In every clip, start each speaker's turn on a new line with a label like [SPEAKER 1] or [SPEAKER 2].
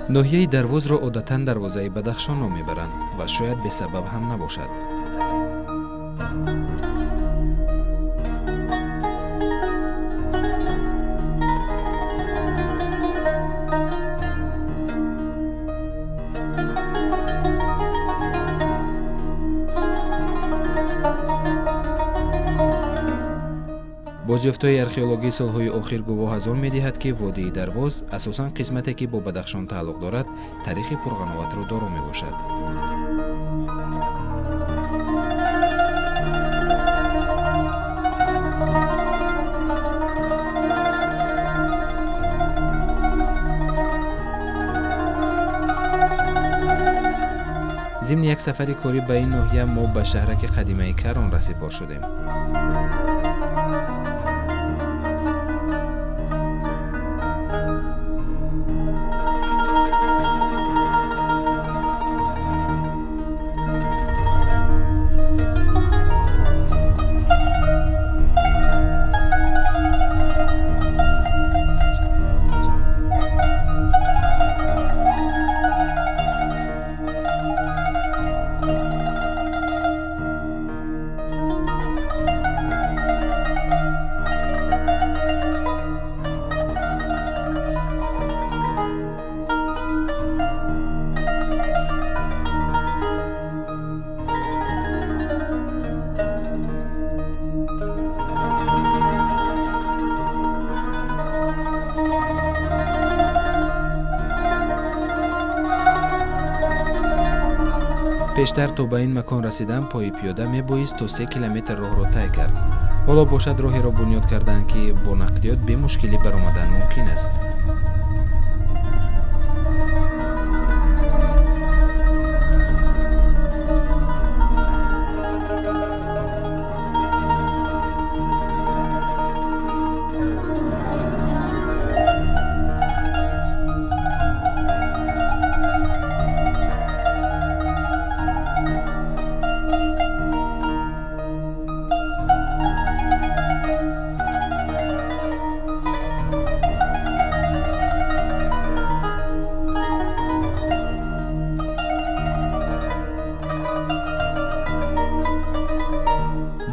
[SPEAKER 1] ناحیه دروز را عادتاً دروازه بدخشان نام میبرند و شاید به سبب هم نباشد. بازیافت‌های ارخئولوژی سال‌های آخر گواه از آن می‌دهد که وادی دروز اساساً قسمتی که با بدخشان تعلق دارد تاریخ پرقناعت را دارا میباشد. ضمن یک سفر کاری به این ناحیه ما به شهرک قدیمه کران رسیدگار شدیم. پیشتر تا به این مکان رسیدن پای پیاده میبایست تا 3 کیلومتر راه را طی کرد. حالا باشد راهی را بنیاد کردند که با نقلیات به مشکلی برآمدن ممکن است.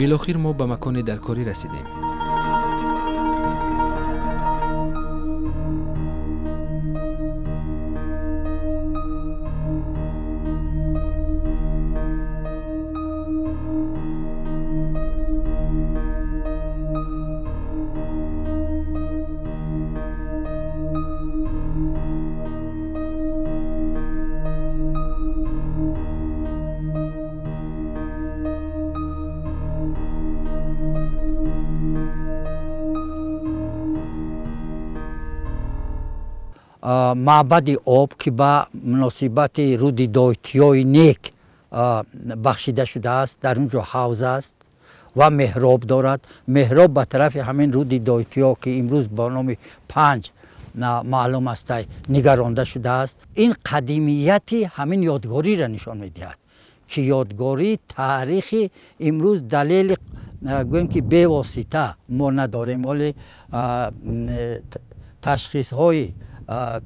[SPEAKER 1] بالاخره ما به مکان درکاری رسیدیم.
[SPEAKER 2] معبد آب که به مناسبت رود دایتیای نیک بخشیده شده است، در اونجا حوض است و محراب دارد. محراب به طرف همین رود دایتیا که امروز با نام 5 معلوم است نگرانده شده است. این قدیمیت همین یادگاری را نشان میدهد که یادگاری تاریخی امروز دلیل گویم که به واسطه ما نداریم، ولی تشخیص های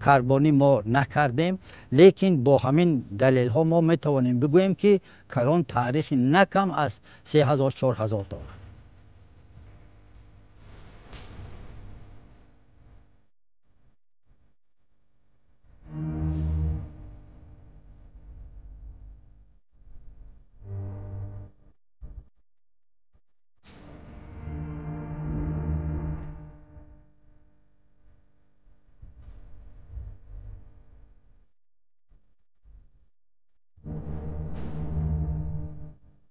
[SPEAKER 2] کربانی ما نکردیم، لیکن با همین دلیل ها ما میتوانیم بگوییم که کران تاریخی نکم از 3000 4000 دارد.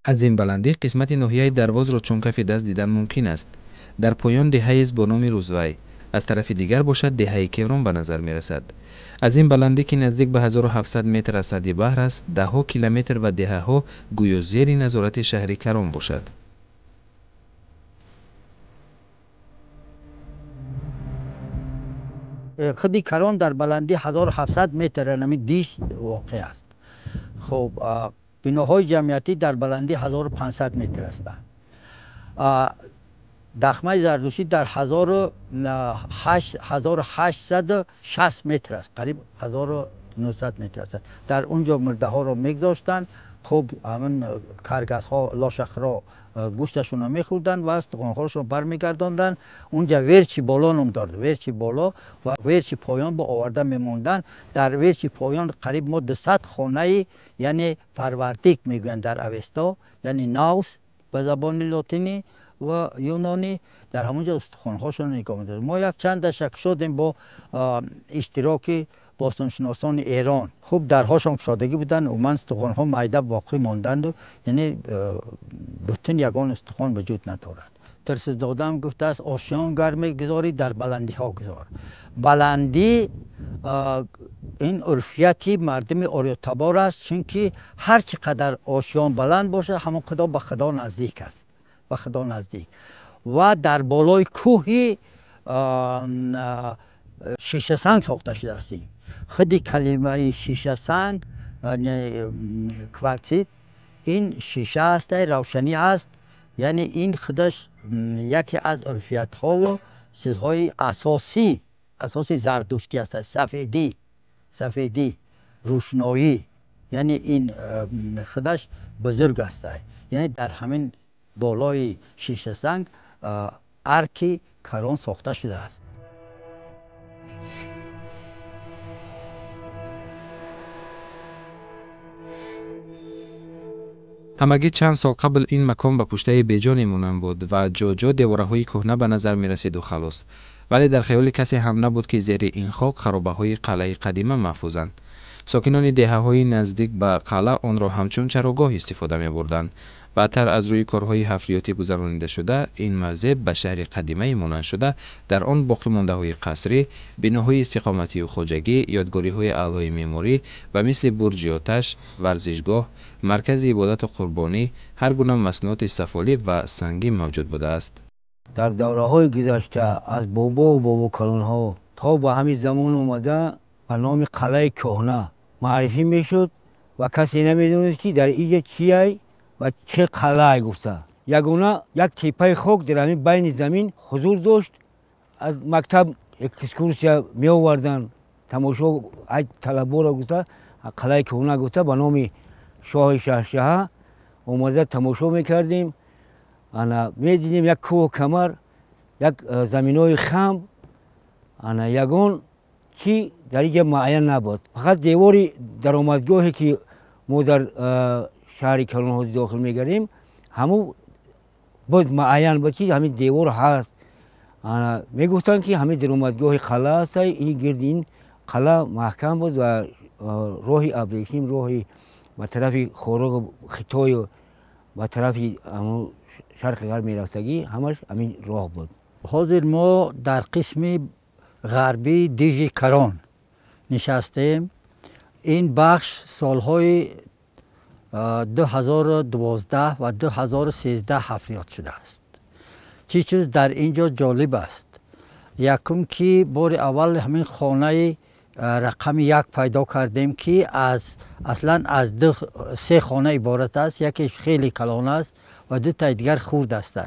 [SPEAKER 1] از این بلندی قسمت ناحیه دروز را چون کف دست دیدن ممکن است. در پایان دهه است با نام روزوی، از طرف دیگر باشد دهه کیوران به نظر می رسد. از این بلندی که نزدیک به 1700 متر از سطح بحر است، 10 کیلومتر و دهه ها گویا زیر نظارت شهری کران باشد.
[SPEAKER 2] خدی کران در بلندی 1700 متر نمی دیش واقع است. خب بناهای جمعیتی در بلندی 1500 متر هستند. دخمه زردوشی در 1860 متر است، قریب 1900 متر است. در اونجا مرده ها را میگذاشتند. خب همین کرگس ها لاشخ را گوشتشون را میخوردن و استخوان هاشون برمیگرداندن. اونجا ورچی بالا نام دارد، ورچی بالا و ورچی پایان با آورده میموندن. در ورچی پایان قریب ما 200 خانه، یعنی فروردیک میگویند در اوستا، یعنی ناوس به زبان لاتینی و یونانی، در همونجا استخوان هاشون نگاه می‌داریم. ما یک چند دشک شدیم با اشتراک باستانشناسان ایران. خوب درهاشون کشادگی بودن و من استخوان ها میده باقی ماندند، یعنی بتون یگان استخوان وجود ندارد. ترسزاده هم گفته است آشیان گرمی گذاری در بلندی ها گذار. بلندی این عرفیتی مردم آریاتبار است، چون که هر چقدر آشیان بلند باشه همون قدر به خدا نزدیک است، به خدا نزدیک. و در بالای کوهی شیشه سنگ ساخته شده است. خودی کلمه شیشه سنگ کوارتزیت این شیشه است، روشنی است، یعنی این خودش یکی از عرفیت ها و چیزهای اساسی زردشتی است. سفیدی روشنایی، یعنی این خودش بزرگ است. یعنی در همین بالای شیشه سنگ ارکی کران ساخته شده است.
[SPEAKER 1] همگی چند سال قبل این مکان به پشته بیجانی مونم بود و جا دیواره های کهنه به نظر می رسید و خلاص، ولی در خیال کسی هم نبود که زیر این خاک خرابه های قلعه قدیمه محفوظند. ساکنان دهه های نزدیک به قلعه آن را همچون چراگاه استفاده می بردند. بعدتر از روی کارهای حفریاتی گذرانیده شده، این موضع به شهر قدیمه مانند شده. در آن باقی مانده های قصری، بناهای استقامتی و خواجگی، یادگاری های اعلای معماری و مثل برج آتش، ورزشگاه، مرکز عبادت و قربانی، هر گونه مصنوعات استفالی و سنگی موجود بوده است.
[SPEAKER 3] در دوره‌های گذشته از بابا کلان‌ها تا به همین زمان اومده به نام قلعه کهنه معرفی میشد و کسی نمیدونست که در اینجا چیه و چه قلعه گفته. یگونه یک تیپه خاک در همین بین زمین حضور داشت. از مکتب اکسکورسیا می آوردن تماشا، ای طلبا را گفته قلعه کهنه گفته به نام شاه شهنشاه اومده تماشا میکردیم. انا میدیدیم یک کوه کمر، یک زمینای خم، انا یگان چی در اینجا معین نبود. فقط دیواری درآمدگاهی که ما در شهر کلان داخل میگردیم همون بود معین بود که همین دیوار هست. میگفتن که همین درآمدگاه قلعه است. این گرد این قلعه محکم بود و راه ابریشم، راهی به طرف خوراک خطای و به طرف شرق غرب میرفتگی همش همین راه بود.
[SPEAKER 2] حاضر ما در قسم غربی دیژ کران نشستیم. این بخش سالهای 2012 و 2013 حفریات شده است. چی چیز در اینجا جالب است؟ یکم که بار اول همین خانه رقم 1 پیدا کردیم که اصلا از 3 خانه عبارت است. یکیش خیلی کلان است و 2 تا دیگر خرد است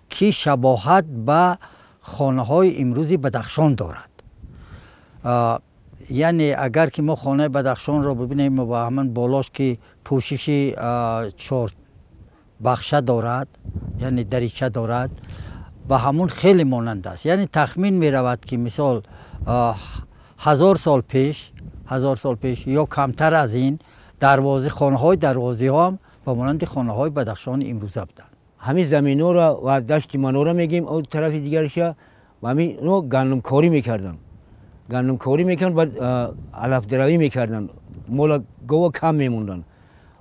[SPEAKER 2] که شباهت به خانه های امروزی بدخشان دارد. یعنی اگر که ما خانه بدخشان را ببینیم و همون بالاش که پوشش 4 بخشه دارد، یعنی دریچه دارد، و همون خیلی مانند است. یعنی تخمین می رود که مثال 1000 سال پیش یا کمتر از این خانه های دروازه ها هم به مانند خانه های بدخشان امروزه بودند.
[SPEAKER 3] همین زمین ها را و دشت مناره میگیم، اون طرف دیگرش و همین نوع گندم کاری میکردن. گندم کاری میکردن، بعد علف دروی میکردن، مولا گوه کم میموندن.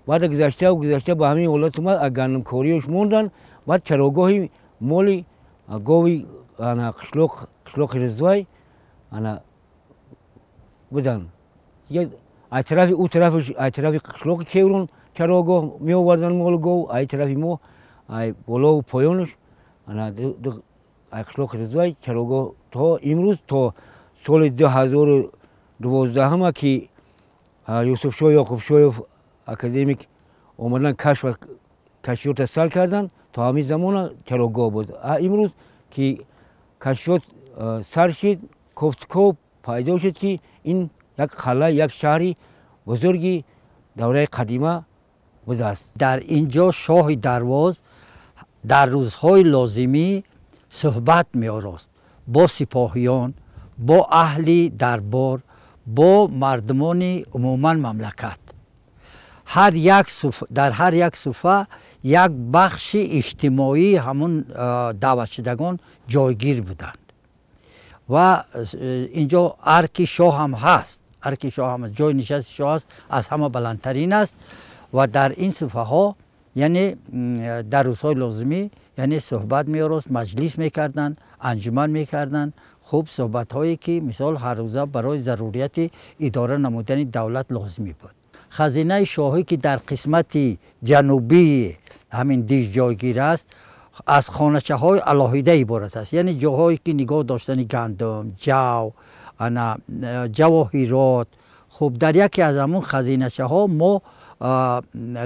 [SPEAKER 3] بعد گذشته به همین ولایت اومد، گندم کاریش موندن. بعد چراگاهی مولی گوی قشلوق رضوای بودن. ای طرف او طرفش، ای طرف قشلوق کیورون چراگاه می آوردن مول گو، ای طرف ما ای بالا و پایانش ای قشلوق رضوای چراگاه تا امروز تا соли 2012 ки Юсуфшоҳ Яқубшоев академик омадан кашфиёта сар кардан, то ҳамин замона чарогоҳ буд. Имрӯз ки кашфиёт сар шид, кофткоп пайдо шуд ки ин як қалъа, як шаҳри бузурги давраи қадима будааст.
[SPEAKER 2] дар инҷо шоҳи дарвоз дар рӯзҳои лозимӣ суҳбат меорост бо сипоҳиён, бо аҳли дарбор, бо мардумони умуман мамлакат. дар ҳар як суфа як бахши иҷтимоӣ ҳамун даъватшудагон ҷойгир буданд. ва инҷо арки шоҳ ҳам ҳаст, арки шоҳ ҳам ҳаст, ҷои нишасти шоҳ аст, аз ҳама баландтарин аст. ва дар ин суфаҳо яъне дар рӯзҳои лозимӣ яъне суҳбат меорост, маҷлис мекарданд, анҷуман мекарданд. хуб суҳбатҳое ки мисол ҳаррӯза барои зарурияти идора намудани давлат лозимӣ буд. хазинаи шоҳӣ ки дар қисмати ҷанубии ҳамин диш ҷойгир аст, аз хоначаҳои алоҳида иборат аст, яъне ҷоҳое ки нигоҳ доштани гандум, ҷав, ҷавоҳирот. хуб дар яке аз ҳамун хазиначаҳо мо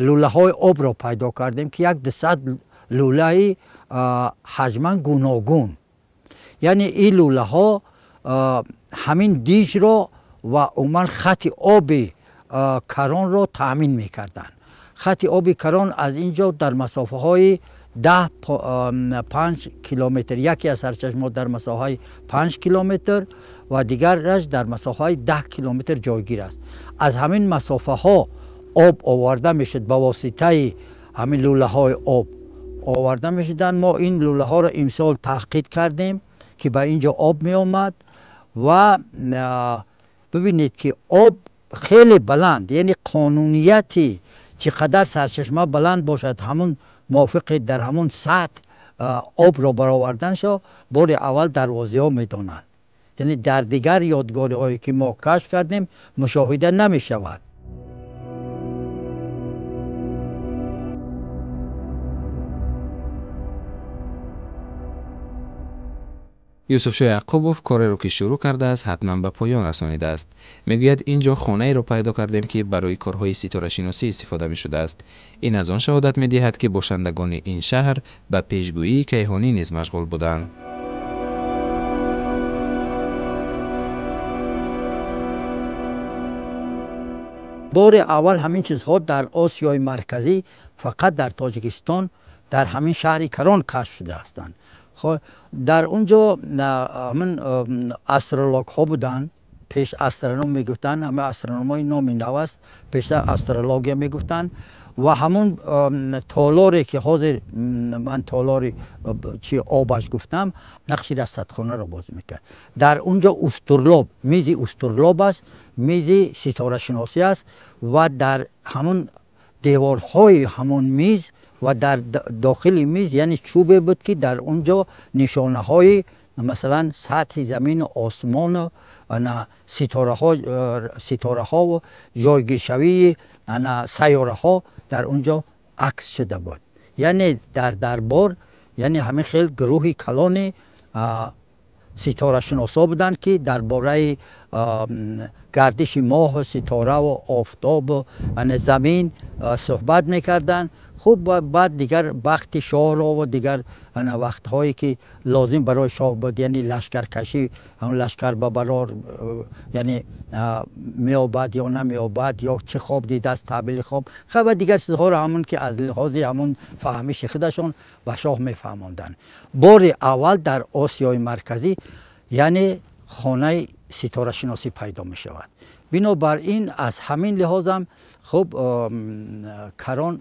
[SPEAKER 2] лӯлаҳои обро пайдо кардем ки 200 лӯлаи ҳаҷман гуногун. яъне ин лӯлаҳо ҳамин дижро ва умуман хати оби каронро таъмин мекарданд. хати оби карон аз инҷо дар масофаҳои 10-5 километр, яке аз сарчашмаҳо дар масофаҳои 5 километр ва дигараш дар масофаҳои 10 километр ҷойгир аст. аз ҳамин масофаҳо об оварда мешуд ба воситаи ҳамин лӯлаҳои об оварда мешуданд. мо ин лӯлаҳоро имсол таҳқиқ кардем ки ба инҷо об меомад ва бибинед ки об хеле баланд, яъне қонунияти чӣ қадар сарчашма баланд бошад, ҳамун мувофиқи дар ҳамун сатҳ обро бароварданшо бори аввал дарвозиҳо медонанд. яъне дар дигар ёдгориҳое ки мо кашф кардем мушоҳида намешавад.
[SPEAKER 1] юсуфшоҳ яъқубов кореро ки шурӯъ кардааст ҳатман ба поён расонидааст. мегӯяд ин ҷо хонаеро пайдо кардем ки барои корҳои ситорашиносӣ истифода мешудааст. ин аз он шаҳодат медиҳад ки бошандагони ин шаҳр ба пешгӯии кайҳонӣ низ машғул буданд.
[SPEAKER 2] бори аввал ҳамин чизҳо дар осиёи марказӣ фақат дар тоҷикистон дар ҳамин шаҳри Карон кашф шуда ҳастанд. дар унҷо ҳамин астрологҳо буданд, пеш астроном мегуфтанд, ҳама астрономои номи нав аст, пештар астрология мегуфтанд ва ҳамун толоре ки ҳозир ман толори чи обаш гуфтам, нақши расадхонаро бозӣ мекард. дар унҷо устурлоб, мизи устурлоб аст, мизи ситорашиносӣ аст ва дар ҳамун деворҳои ҳамун миз ва дар дохили миз яъне чӯбе буд ки дар унҷо нишонаҳои масалан сатҳи замину осмону ситораҳо ва ҷойгиршавии сайёраҳо дар унҷо акс шуда буд. яъне дар дарбор яъне ҳамин хел гурӯҳи калони ситорашиносо буданд ки дар бораи гардиши моҳу ситораvu офтобу замин суҳбат мекарданд. хуб баъд дигар вақти шоҳро ва дигар вақтҳое ки лозим барои шоҳ буд, яъне лашкаркашӣ, лашкар ба барор яъне меёбад ё намеёбад, ё чӣ хоб дидааст, таъбили хоб ва дигар чизҳоро ҳамон ки аз лиҳози ҳамон фаҳмиши худашон ба шоҳ мефаҳмонданд. бори аввал дар осиёи марказӣ яъне хонаи ситорашиносӣ пайдо мешавад. бинобар ин аз ҳамин лиҳозам хуб Карон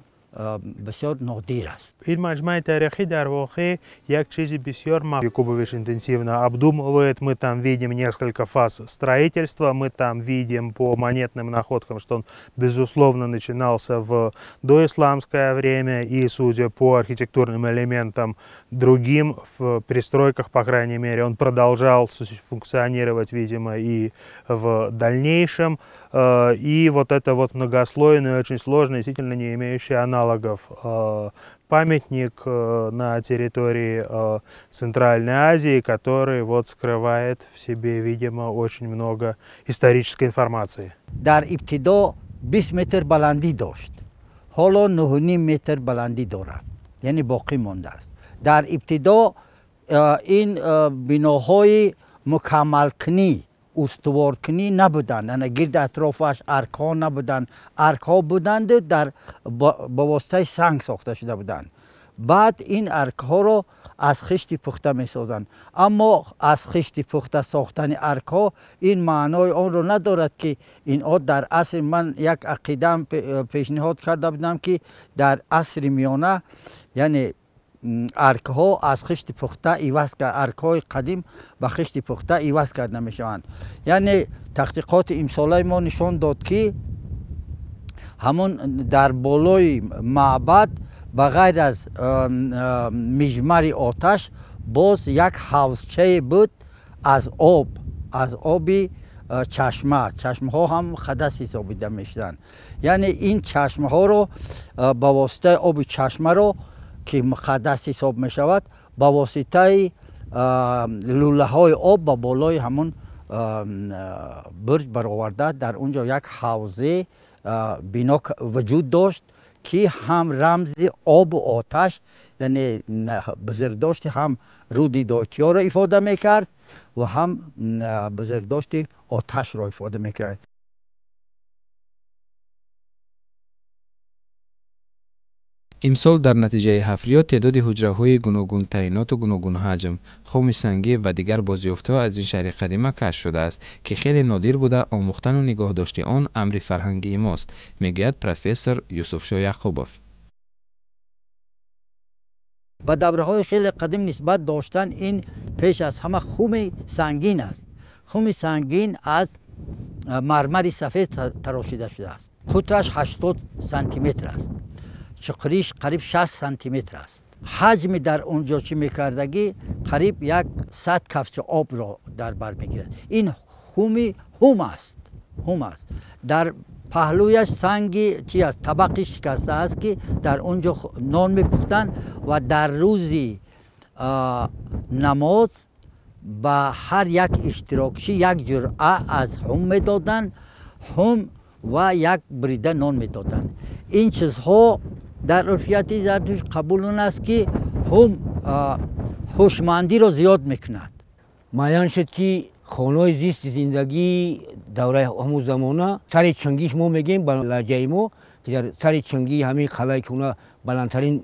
[SPEAKER 2] бисёр нодир аст.
[SPEAKER 4] Ин маҷмаи тарихи дар воқеъ як чизи бисёр Якубович интенсивно обдумывает. Мы там видим несколько фаз строительства, мы там видим по монетным находкам, что он безусловно начинался в доисламское время, и судя по архитектурным элементам, другим в пристройках, по крайней мере. Он продолжал функционировать, видимо, и в дальнейшем. И вот это вот многослойный, очень сложный, действительно не имеющий аналогов памятник на территории Центральной Азии, который вот скрывает в себе, видимо, очень много исторической информации.
[SPEAKER 2] در ابتدا 20 متر بلندی داشت. حالا 9.5 متر بلندی دارد. یعنی باقی مانده است. در ابتدا این بناهای مکمل کنی، استوار کنی نبودند. یعنی گرد اطرافش ارک‌ها نبودند. ارک‌ها بودند در با واسطه سنگ ساخته شده بودند. بعد این ارک‌ها رو از خشت پخته می‌سازند. اما از خشت پخته ساختن ارک‌ها این معنای آن رو ندارد که این در عصر من یک عقیده پیشنهاد کرده بودم که در عصر میانه یعنی ارک‌ها از خشت پخته عوض کرد، ارک‌های قدیم به خشت پخته عوض کرده می‌شوند. یعنی تحقیقات امساله ما نشان داد که همون در بالای معبد بغیر از مجمر آتش باز یک حوضچه بود از آب چشمه ها هم خدس حسابیده میشدن. یعنی این چشمه ها رو با واسطه آب چشمه رو که مقدس حساب می شود با واسطه لوله های آب با بالای همون برج برآورده در اونجا یک حوضه بنا وجود داشت که هم رمز آب و آتش یعنی بزرگداشت هم رود دایتیا را ifade میکرد و هم بزرگداشت آتش را ifade میکرد.
[SPEAKER 1] امسال در نتیجه حفریات تعداد حجره‌های گوناگون تعینات و گوناگون حجم، خم سنگی و دیگر بازیافته‌ها از این شهر قدیمه کشف شده است که خیلی نادر بوده. آموختن و نگاه داشت آن امر فرهنگی ماست، میگوید پروفسور یوسفشاه یعقوبوف.
[SPEAKER 2] به دوره‌های خیلی قدیم نسبت داشتن این پیش از همه خم سنگین است. خم سنگین از مرمر سفید تراشیده شده است. قطرش 80 سانتی متر است. چقریش قریب 60 سانتی متر است. حجم در اونجا چی میکردگی قریب 100 کفش آب را در بر میگیرد. این هوم است. در پهلویش سنگی چی است طبقی شکسته است که در اونجا نان میپختن و در روزی نماز به هر یک اشتراکچی یک جرعه از هوم میدادن، هوم و یک بریده نان میدادن. این چیزها در عرفیت زرتشت قبول است که هم هوشمندی را زیاد میکند.
[SPEAKER 3] معین شد که خانه زیست زندگی دوره همون زمانه سر چنگیش ما میگیم با لهجه ما که در سر چنگی همین قلعه کنه بلندترین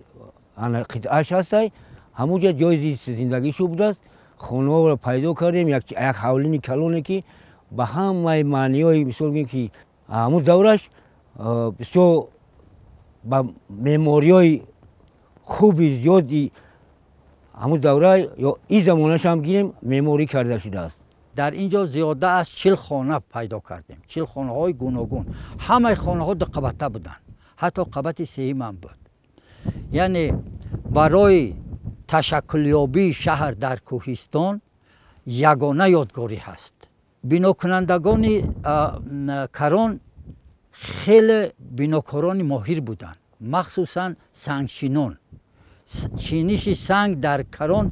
[SPEAKER 3] قطعه‌اش هست. همونجا جای زیست زندگیشو بوده است. خانه را پیدا کردیم یک حولین کلونه که به همه معنی‌های مثال میگیم که همون دورش بسیار با معماری‌های خوبی زیادی همون دوره یا این زمانش هم گیریم معماری کرده شده است.
[SPEAKER 2] در اینجا زیاده از 40 خانه پیدا کردیم. 40 خانه های گوناگون. همه خانه ها دو قبطه بودن. حتی قبط سهیم هم بود. یعنی برای تشکلیابی شهر در کوهستان یگانه یادگاری هست. بناکنندگان کران خیلی بناکاران ماهر بودند، مخصوصا سنگچینان. چینش سنگ در کران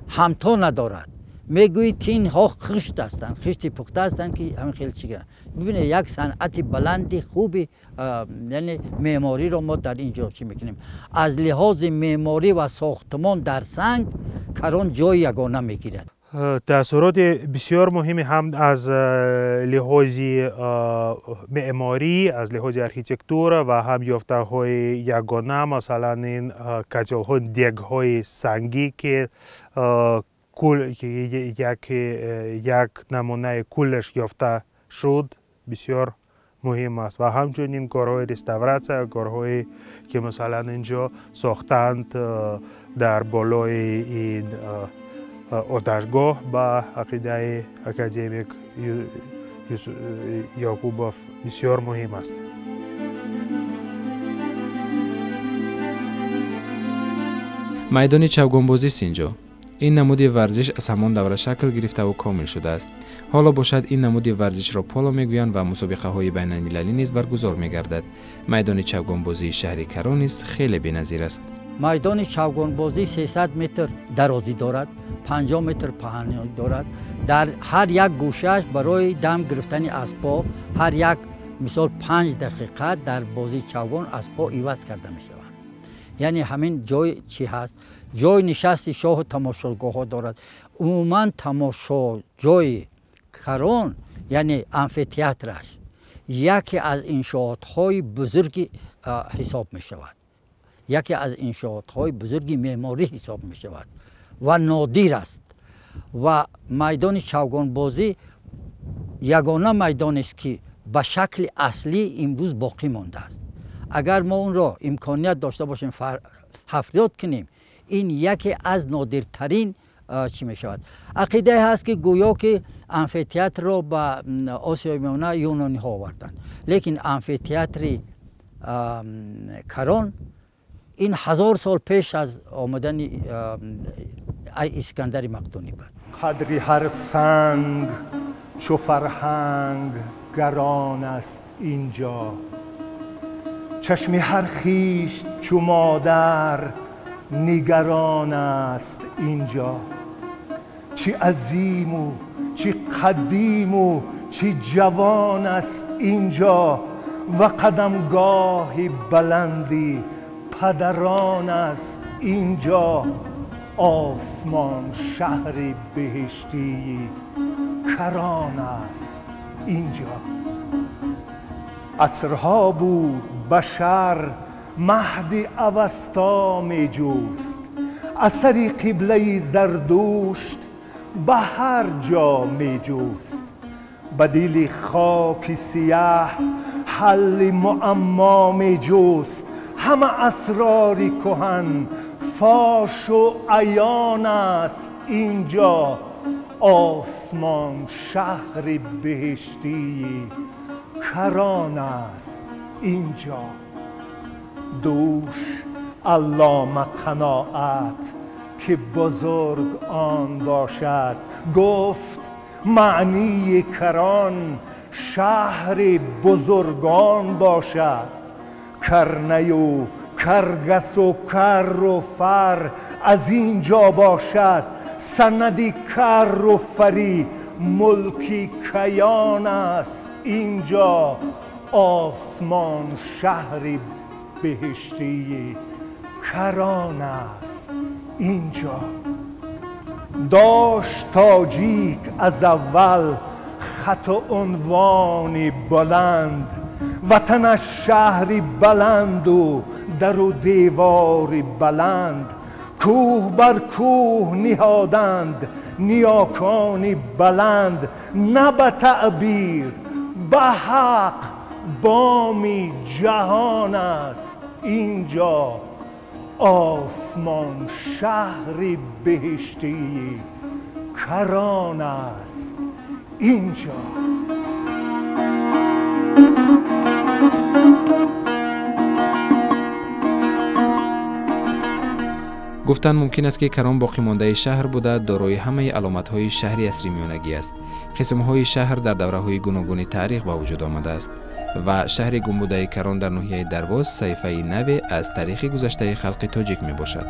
[SPEAKER 2] همتا ندارد. میگویید که اینها خشت هستند، خشت پخته هستند که همین خیلی چیگه. ببینید یک صنعت بلندی خوبی یعنی معماری رو ما در اینجا چی میکنیم. از لحاظ معماری و ساختمان در سنگ کران جای یگانه میگیرد.
[SPEAKER 4] تأثیرات بسیار مهمی هم از لحاظ معماری، از لحاظ ارکیتکتور و هم یافته‌های یگانه، مثلا این کتل‌ها، دیگ‌های سنگی که یک نمونه کلش یافته شد بسیار مهم است. و همچنین کارهای رستوراسیون، کارهایی که مثلا اینجا ساختند در بالای این آتشگاه با عقیده اکادمیک یعقوبوف بسیار مهم است.
[SPEAKER 1] майдони чавгонбозӣ Синҷо. این نمود ورزش از همان دوره شکل گرفته و کامل شده است. حالا باشد این نمود ورزش را پولو میگویند و مسابقه های بین المللی نیز برگزار میگردد. میدان چوگانبازی شهر کران نیز خیلی بی‌نظیر است.
[SPEAKER 2] میدان چوگانبازی 300 متر درازی دارد، 50 متر پهنی دارد. در هر یک گوشه‌اش برای دم گرفتن اسب‌ها هر یک مثال 5 دقیقه در بازی چوگان اسب‌ها عوض کرده میشوند. یعنی همین جای چی هست؟ جای نشست شاه و تماشاگاه ها دارد. عموما تماشا جای کران یعنی امفی‌تئاترش یکی از انشاءات های بزرگی حساب می شود. یکی از انشاءات های بزرگی معماری حساب می شود و نادر است. و میدان چوگانبازی یگانه میدان است که به شکل اصلی امروز باقی مانده است. اگر ما اون را امکانیت داشته باشیم حفریات کنیم، این یکی از نادرترین چی می شود. عقیده هست که گویا که امفی‌تئاتر را به آسیای میانه یونانی ها آوردند، لیکن امفی‌تئاتر کران این 1000 سال پیش از آمدن اسکندر مقدونی بود.
[SPEAKER 5] قدری هر سنگ چو فرهنگ گران است اینجا، چشمی هر خویش چو مادر نگران است اینجا. چی عظیم و چی قدیم و چی جوان است اینجا، و قدمگاه بلندی پدران است اینجا. آسمان شهر بهشتی کران است اینجا. عصرها بود بشر مهد اوستا می جوست، اثری قبله زردوشت به هر جا می جوست. بدیل خاک سیاه حل معما می جوست، همه اسرار کهن فاش و عیان است اینجا. آسمان شهر بهشتی کران است اینجا. دوش علامه قناعت که بزرگ آن باشد گفت، معنی کران شهر بزرگان باشد. کرنه و کرگس و کر و فر از اینجا باشد، سندی کر و فری ملکی کیان است اینجا. آسمان شهر بهشتی کران است اینجا. داشت تاجیک از اول خط و عنوانی بلند، وطنش شهری بلند و در و دیواری بلند. کوه بر کوه نهادند نیاکانی بلند، نه به تعبیر به حق بامی جهان است اینجا. آسمان شهری بهشتی کران است اینجا.
[SPEAKER 1] گفتن ممکن است که کران باقی مانده شهر بوده، دارای همه علامت‌های شهری عصری میانگی است. قسم‌های شهر در دوره‌های گوناگون تاریخ به وجود آمده است و شهر گمبوده کران در ناحیه درواز صحیفه نو از تاریخ گذشته خلق تاجیک میباشد.